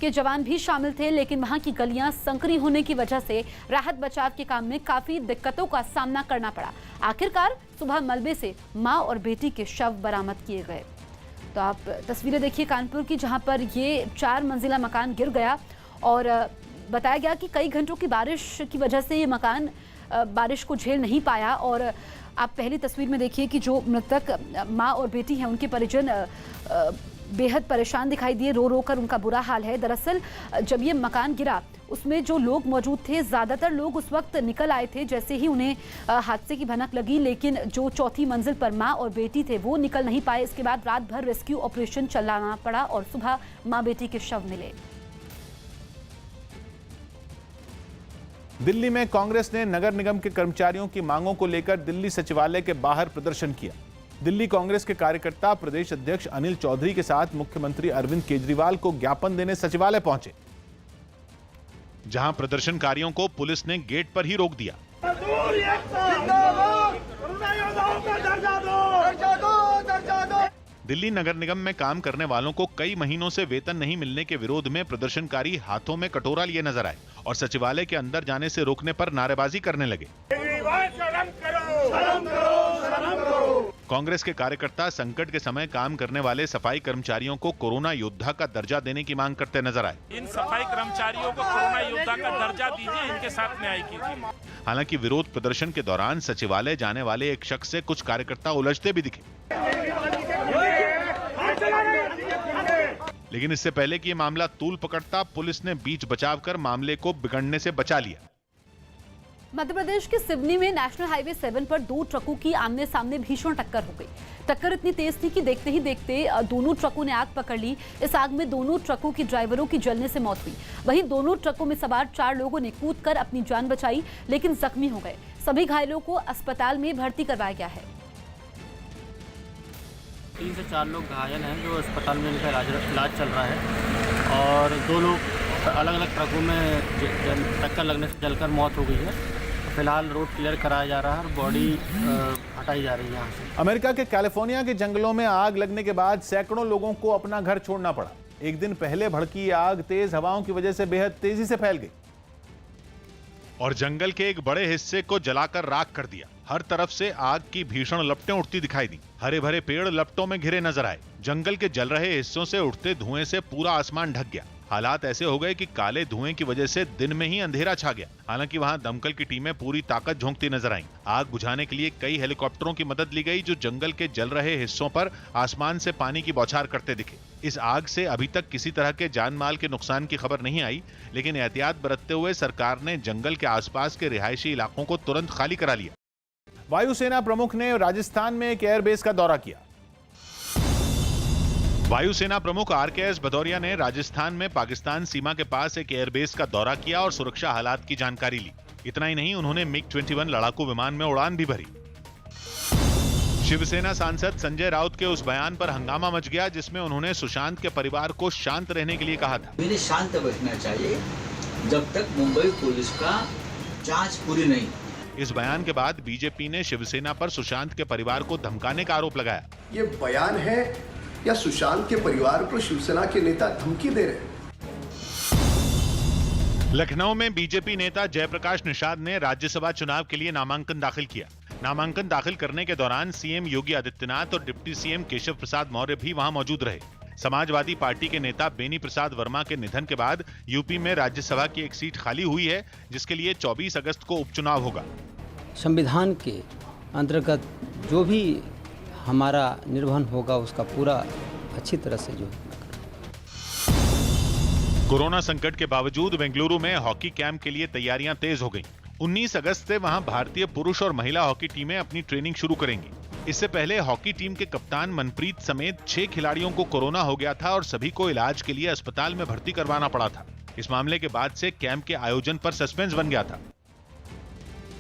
के जवान भी शामिल थे, लेकिन वहां की गलियां संकरी होने की वजह से राहत बचाव के काम में काफी दिक्कतों का सामना करना पड़ा। आखिरकार सुबह मलबे से मां और बेटी के शव बरामद किए गए। तो आप तस्वीरें देखिए कानपुर की, जहां पर ये 4 मंजिला मकान गिर गया और बताया गया कि कई घंटों की बारिश की वजह से ये मकान बारिश को झेल नहीं पाया। और आप पहली तस्वीर में देखिए कि जो मृतक माँ और बेटी हैं, उनके परिजन बेहद परेशान दिखाई दिए। रो रो कर उनका बुरा हाल है। दरअसल जब ये मकान गिरा, उसमें जो लोग मौजूद थे, ज़्यादातर लोग उस वक्त निकल आए थे जैसे ही उन्हें हादसे की भनक लगी, लेकिन जो 4थी मंजिल पर माँ और बेटी थे वो निकल नहीं पाए। इसके बाद रात भर रेस्क्यू ऑपरेशन चलाना पड़ा और सुबह माँ बेटी के शव मिले। दिल्ली में कांग्रेस ने नगर निगम के कर्मचारियों की मांगों को लेकर दिल्ली सचिवालय के बाहर प्रदर्शन किया। दिल्ली कांग्रेस के कार्यकर्ता प्रदेश अध्यक्ष अनिल चौधरी के साथ मुख्यमंत्री अरविंद केजरीवाल को ज्ञापन देने सचिवालय पहुंचे, जहां प्रदर्शनकारियों को पुलिस ने गेट पर ही रोक दिया। दिल्ली नगर निगम में काम करने वालों को कई महीनों से वेतन नहीं मिलने के विरोध में प्रदर्शनकारी हाथों में कटोरा लिए नजर आए और सचिवालय के अंदर जाने से रोकने पर नारेबाजी करने लगे। कांग्रेस के कार्यकर्ता संकट के समय काम करने वाले सफाई कर्मचारियों को कोरोना योद्धा का दर्जा देने की मांग करते नजर आए। इन सफाई कर्मचारियों को कोरोना योद्धा का दर्जा दीजिए, इनके साथ न्याय कीजिए। हालांकि विरोध प्रदर्शन के दौरान सचिवालय जाने वाले एक शख्स से कुछ कार्यकर्ता उलझते भी दिखे, लेकिन इससे पहले कि ये मामला तूल पकड़ता, पुलिस ने बीच बचाव कर मामले को बिगड़ने से बचा लिया। मध्य प्रदेश के सिवनी में नेशनल हाईवे 7 पर 2 ट्रकों की आमने सामने भीषण टक्कर हो गई। टक्कर इतनी तेज थी कि देखते ही देखते दोनों ट्रकों ने आग पकड़ ली। इस आग में दोनों ट्रकों के ड्राइवरों की जलने से मौत हुई। वहीं दोनों ट्रकों में सवार 4 लोगों ने कूदकर अपनी जान बचाई, लेकिन जख्मी हो गए। सभी घायलों को अस्पताल में भर्ती करवाया गया है। 3 से 4 लोग घायल हैं जो अस्पताल में इनका इलाज चल रहा है और 2 लोग अलग अलग ट्रकों में टक्कर लगने से जलकर मौत हो गई है। फिलहाल रोड क्लियर कराया जा रहा है और बॉडी हटाई जा रही है यहाँ से। अमेरिका के कैलिफोर्निया के जंगलों में आग लगने के बाद सैकड़ों लोगों को अपना घर छोड़ना पड़ा। एक दिन पहले भड़की आग तेज हवाओं की वजह से बेहद तेजी से फैल गई और जंगल के एक बड़े हिस्से को जलाकर राख कर दिया। हर तरफ से आग की भीषण लपटें उठती दिखाई दी। हरे भरे पेड़ लपटों में घिरे नजर आए। जंगल के जल रहे हिस्सों से उठते धुएं से पूरा आसमान ढक गया। हालात ऐसे हो गए कि काले धुएं की वजह से दिन में ही अंधेरा छा गया। हालांकि वहां दमकल की टीमें पूरी ताकत झोंकती नजर आईं। आग बुझाने के लिए कई हेलीकॉप्टरों की मदद ली गई जो जंगल के जल रहे हिस्सों पर आसमान से पानी की बौछार करते दिखे। इस आग से अभी तक किसी तरह के जान माल के नुकसान की खबर नहीं आई, लेकिन एहतियात बरतते हुए सरकार ने जंगल के आसपास के रिहायशी इलाकों को तुरंत खाली करा लिया। वायुसेना प्रमुख ने राजस्थान में एक एयरबेस का दौरा किया। वायुसेना प्रमुख RKS भदौरिया ने राजस्थान में पाकिस्तान सीमा के पास एक एयरबेस का दौरा किया और सुरक्षा हालात की जानकारी ली। इतना ही नहीं, उन्होंने MiG-21 लड़ाकू विमान में उड़ान भी भरी। शिवसेना सांसद संजय राउत के उस बयान पर हंगामा मच गया जिसमें उन्होंने सुशांत के परिवार को शांत रहने के लिए कहा था। मैंने शांत बैठना चाहिए जब तक मुंबई पुलिस का जांच पूरी नहीं। इस बयान के बाद बीजेपी ने शिवसेना पर सुशांत के परिवार को धमकाने का आरोप लगाया। ये बयान है या सुशांत के परिवार को शिवसेना के नेता धमकी दे रहे हैं? लखनऊ में बीजेपी नेता जयप्रकाश निषाद ने राज्यसभा चुनाव के लिए नामांकन दाखिल किया। नामांकन दाखिल करने के दौरान सीएम योगी आदित्यनाथ और डिप्टी सीएम केशव प्रसाद मौर्य भी वहां मौजूद रहे। समाजवादी पार्टी के नेता बेनी प्रसाद वर्मा के निधन के बाद यूपी में राज्यसभा की एक सीट खाली हुई है, जिसके लिए 24 अगस्त को उपचुनाव होगा। संविधान के अंतर्गत जो भी हमारा निर्वहन होगा उसका पूरा अच्छी तरह से जो कोरोना संकट के बावजूद बेंगलुरु में हॉकी कैंप के लिए तैयारियां तेज हो गईं। 19 अगस्त से वहां भारतीय पुरुष और महिला हॉकी टीमें अपनी ट्रेनिंग शुरू करेंगी। इससे पहले हॉकी टीम के कप्तान मनप्रीत समेत 6 खिलाड़ियों को कोरोना हो गया था और सभी को इलाज के लिए अस्पताल में भर्ती करवाना पड़ा था। इस मामले के बाद से कैंप के आयोजन पर सस्पेंस बन गया था।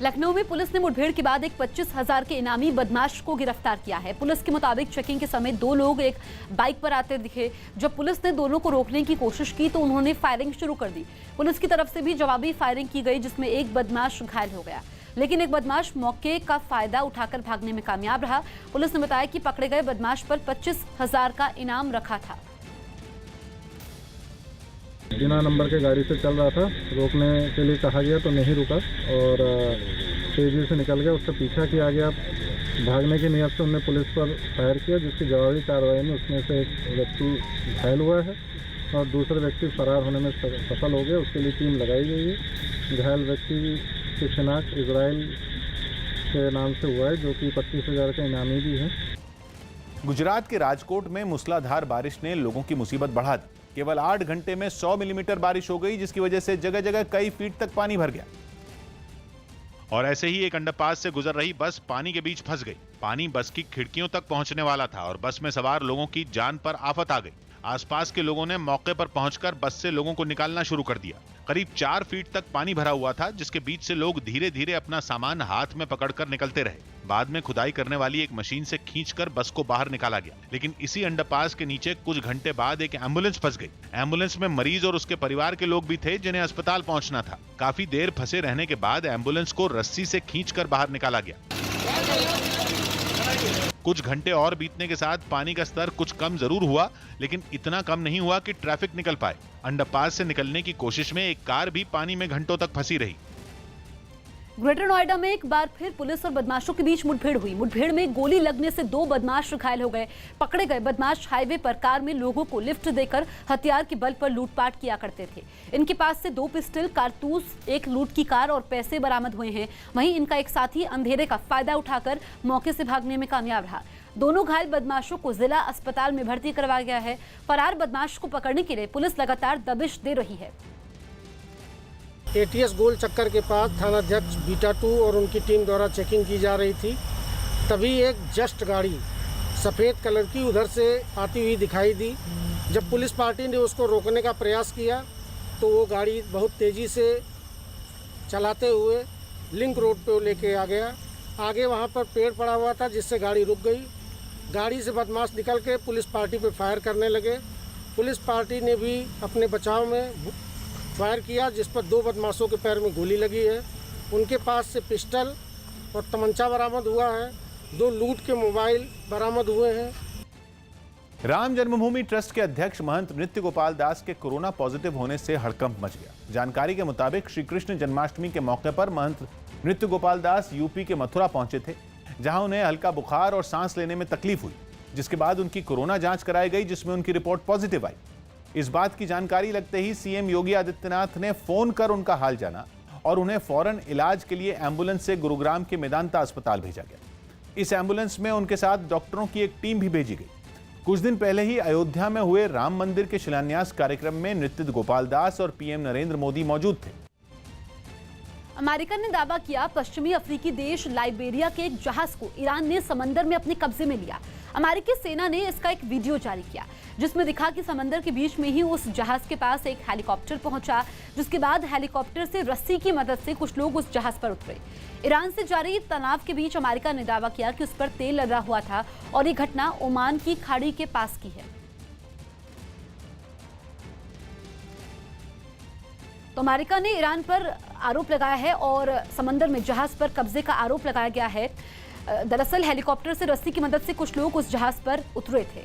लखनऊ में पुलिस ने मुठभेड़ के बाद एक 25,000 के इनामी बदमाश को गिरफ्तार किया है। पुलिस के मुताबिक चेकिंग के समय 2 लोग एक बाइक पर आते दिखे। जब पुलिस ने दोनों को रोकने की कोशिश की तो उन्होंने फायरिंग शुरू कर दी। पुलिस की तरफ से भी जवाबी फायरिंग की गई जिसमें एक बदमाश घायल हो गया, लेकिन एक बदमाश मौके का फायदा उठाकर भागने में कामयाब रहा। पुलिस ने बताया कि पकड़े गए बदमाश पर 25,000 का इनाम रखा था। बिना नंबर के गाड़ी से चल रहा था, रोकने के लिए कहा गया तो नहीं रुका और तेजी से निकल गया। उसका पीछा किया गया। भागने की नियत से उन्होंने पुलिस पर फायर किया, जिसकी जवाबी कार्रवाई में उसमें से एक व्यक्ति घायल हुआ है और दूसरे व्यक्ति फरार होने में सफल हो गए। उसके लिए टीम लगाई गई है। घायल व्यक्ति की शिनाख्त इजराइल के नाम से हुआ है, जो कि 25,000 का इनामी भी है। गुजरात के राजकोट में मूसलाधार बारिश ने लोगों की मुसीबत बढ़ा दी। केवल 8 घंटे में 100 मिलीमीटर बारिश हो गई, जिसकी वजह से जगह जगह कई फीट तक पानी भर गया। और ऐसे ही एक अंडरपास से गुजर रही बस पानी के बीच फंस गई। पानी बस की खिड़कियों तक पहुंचने वाला था और बस में सवार लोगों की जान पर आफत आ गई। आसपास के लोगों ने मौके पर पहुंचकर बस से लोगों को निकालना शुरू कर दिया। करीब 4 फीट तक पानी भरा हुआ था, जिसके बीच से लोग धीरे धीरे अपना सामान हाथ में पकड़कर निकलते रहे। बाद में खुदाई करने वाली एक मशीन से खींचकर बस को बाहर निकाला गया, लेकिन इसी अंडरपास के नीचे कुछ घंटे बाद एक एम्बुलेंस फंस गई। एम्बुलेंस में मरीज और उसके परिवार के लोग भी थे जिन्हें अस्पताल पहुंचना था। काफी देर फंसे रहने के बाद एम्बुलेंस को रस्सी से खींचकर बाहर निकाला गया। कुछ घंटे और बीतने के साथ पानी का स्तर कुछ कम जरूर हुआ, लेकिन इतना कम नहीं हुआ कि ट्रैफिक निकल पाए। अंडरपास से निकलने की कोशिश में एक कार भी पानी में घंटों तक फंसी रही। ग्रेटर नोएडा में एक बार फिर पुलिस और बदमाशों के बीच मुठभेड़ हुई। मुठभेड़ में गोली लगने से 2 बदमाश घायल हो गए। पकड़े गए बदमाश हाईवे पर कार में लोगों को लिफ्ट देकर हथियार के बल पर लूटपाट किया करते थे। इनके पास से 2 पिस्टल, कारतूस, एक लूट की कार और पैसे बरामद हुए हैं। वहीं इनका एक साथी अंधेरे का फायदा उठाकर मौके से भागने में कामयाब रहा। दोनों घायल बदमाशों को जिला अस्पताल में भर्ती करवाया गया है। फरार बदमाश को पकड़ने के लिए पुलिस लगातार दबिश दे रही है। ATS गोल चक्कर के पास थानाध्यक्ष बीटा 2 और उनकी टीम द्वारा चेकिंग की जा रही थी। तभी एक जस्ट गाड़ी सफ़ेद कलर की उधर से आती हुई दिखाई दी। जब पुलिस पार्टी ने उसको रोकने का प्रयास किया तो वो गाड़ी बहुत तेज़ी से चलाते हुए लिंक रोड पे लेके आ गया। आगे वहाँ पर पेड़ पड़ा हुआ था जिससे गाड़ी रुक गई। गाड़ी से बदमाश निकल के पुलिस पार्टी पे फायर करने लगे। पुलिस पार्टी ने भी अपने बचाव में फायर किया, जिस पर 2 बदमाशों के पैर में गोली लगी है। उनके पास से पिस्टल और तमंचा बरामद हुआ है। 2 लूट के मोबाइल बरामद हुए हैं। राम जन्मभूमि ट्रस्ट के अध्यक्ष महंत नृत्य गोपाल दास के कोरोना पॉजिटिव होने से हड़कंप मच गया। जानकारी के मुताबिक श्री कृष्ण जन्माष्टमी के मौके पर महंत नृत्य गोपाल दास यूपी के मथुरा पहुंचे थे, जहां उन्हें हल्का बुखार और सांस लेने में तकलीफ हुई, जिसके बाद उनकी कोरोना जांच कराई गई, जिसमें उनकी रिपोर्ट पॉजिटिव आई। इस बात की जानकारी लगते ही सीएम योगी आदित्यनाथ ने फोन कर उनका हाल जाना और उन्हें फौरन इलाज के लिए एम्बुलेंस से गुरुग्राम के मेदांता अस्पताल भेजा गया। इस एम्बुलेंस में उनके साथ डॉक्टरों की एक टीम भी भेजी गई। कुछ दिन पहले ही अयोध्या में हुए राम मंदिर के शिलान्यास कार्यक्रम में नृत्य गोपाल दास और पीएम नरेंद्र मोदी मौजूद थे। अमेरिका ने दावा किया पश्चिमी अफ्रीकी देश लाइबेरिया के एक जहाज को ईरान ने समंदर में अपने कब्जे में लिया। अमेरिकी सेना ने इसका एक वीडियो जारी किया, जिसमें दिखा कि समंदर के बीच में ही उस जहाज के पास एक हेलीकॉप्टर पहुंचा, जिसके बाद हेलीकॉप्टर से रस्सी की मदद से कुछ लोग उस जहाज पर उतरे। ईरान से जारी तनाव के बीच अमेरिका ने दावा किया कि उस पर तेल लगा हुआ था और ये घटना ओमान की खाड़ी के पास की है। तो अमेरिका ने ईरान पर आरोप लगाया है और समंदर में जहाज पर कब्जे का आरोप लगाया गया है। दरअसल हेलीकॉप्टर से रस्सी की मदद से कुछ लोग उस जहाज पर उतरे थे।